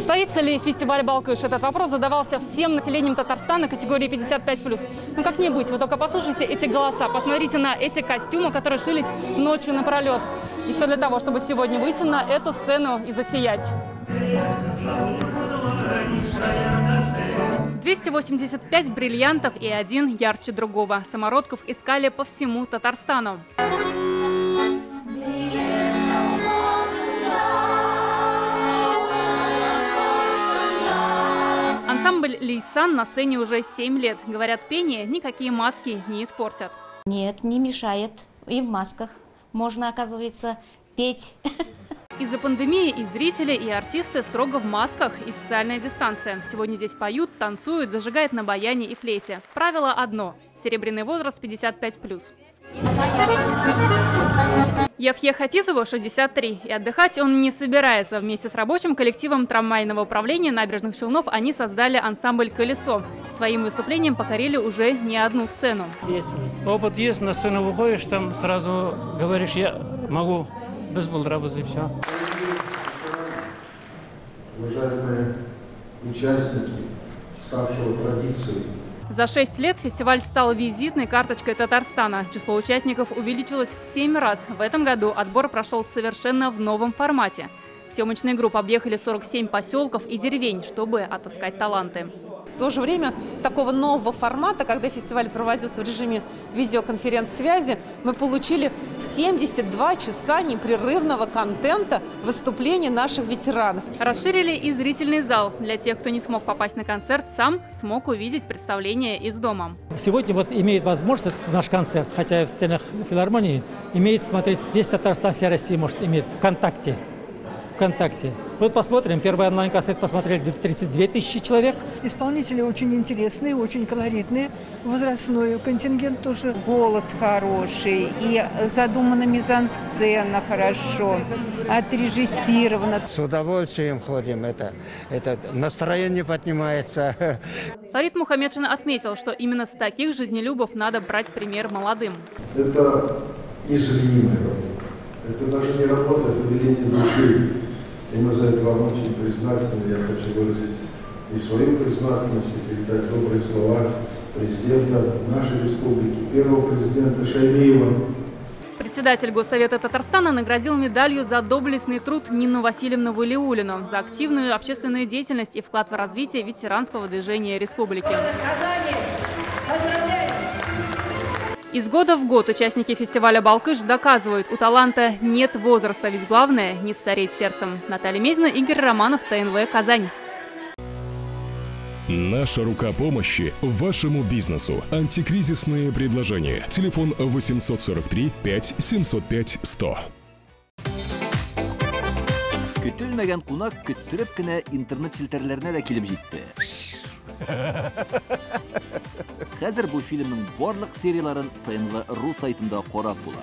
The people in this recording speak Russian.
Состоится ли фестиваль «Балкыш»? Этот вопрос задавался всем населением Татарстана категории 55+. Ну как-нибудь, вы только послушайте эти голоса, посмотрите на эти костюмы, которые шились ночью напролет. И все для того, чтобы сегодня выйти на эту сцену и засиять. 285 бриллиантов и один ярче другого. Самородков искали по всему Татарстану. Ансамбль «Лейсан» на сцене уже 7 лет. Говорят, пение никакие маски не испортят. Нет, не мешает. И в масках можно, оказывается, петь. Из-за пандемии и зрители, и артисты строго в масках и социальная дистанция. Сегодня здесь поют, танцуют, зажигают на баяне и флейте. Правило одно – серебряный возраст 55+. Яфье Хафизову 63, и отдыхать он не собирается. Вместе с рабочим коллективом трамвайного управления Набережных Челнов они создали ансамбль «Колесо». Своим выступлением покорили уже не одну сцену. Опыт есть, на сцену выходишь, там сразу говоришь, я могу без булдравы и все. Уважаемые участники, ставшего традицией. За 6 лет фестиваль стал визитной карточкой Татарстана. Число участников увеличилось в 7 раз. В этом году отбор прошел совершенно в новом формате. Съемочные группы объехали 47 поселков и деревень, чтобы отыскать таланты. В то же время такого нового формата, когда фестиваль проводился в режиме видеоконференц-связи, мы получили 72 часа непрерывного контента выступлений наших ветеранов. Расширили и зрительный зал. Для тех, кто не смог попасть на концерт, сам смог увидеть представление из дома. Сегодня вот имеет возможность наш концерт, хотя в стенах филармонии, имеет смотреть весь Татарстан, вся Россия может иметь ВКонтакте. Вот посмотрим, первый онлайн-концерт посмотрели 32 тысячи человек. Исполнители очень интересные, очень колоритные, возрастной контингент тоже. Голос хороший, и задумана мизансцена хорошо, отрежиссировано. С удовольствием ходим, это настроение поднимается. Фарид Мухаммедшин отметил, что именно с таких жизнелюбов надо брать пример молодым. Это незаменимая работа. Это даже не работа, это веление души. И мы за это вам очень признательны. Я хочу выразить и свою признательность, и передать добрые слова президента нашей республики, первого президента Шаймиева. Председатель Госсовета Татарстана наградил медалью за доблестный труд Нину Васильевну Валиуллину за активную общественную деятельность и вклад в развитие ветеранского движения республики. Из года в год участники фестиваля «Балкыш» доказывают, у таланта нет возраста, ведь главное – не стареть сердцем. Наталья Мезина, Игорь Романов, ТНВ, Казань. Наша рука помощи вашему бизнесу. Антикризисные предложения. Телефон 843 5 705 100. Көтелмәгән кунак көттөреп кенә интернет челтәрләренә дә килеп җитте. Хәзер бу фильмның барлык серияларын ТНВ.ру сайтында карап була.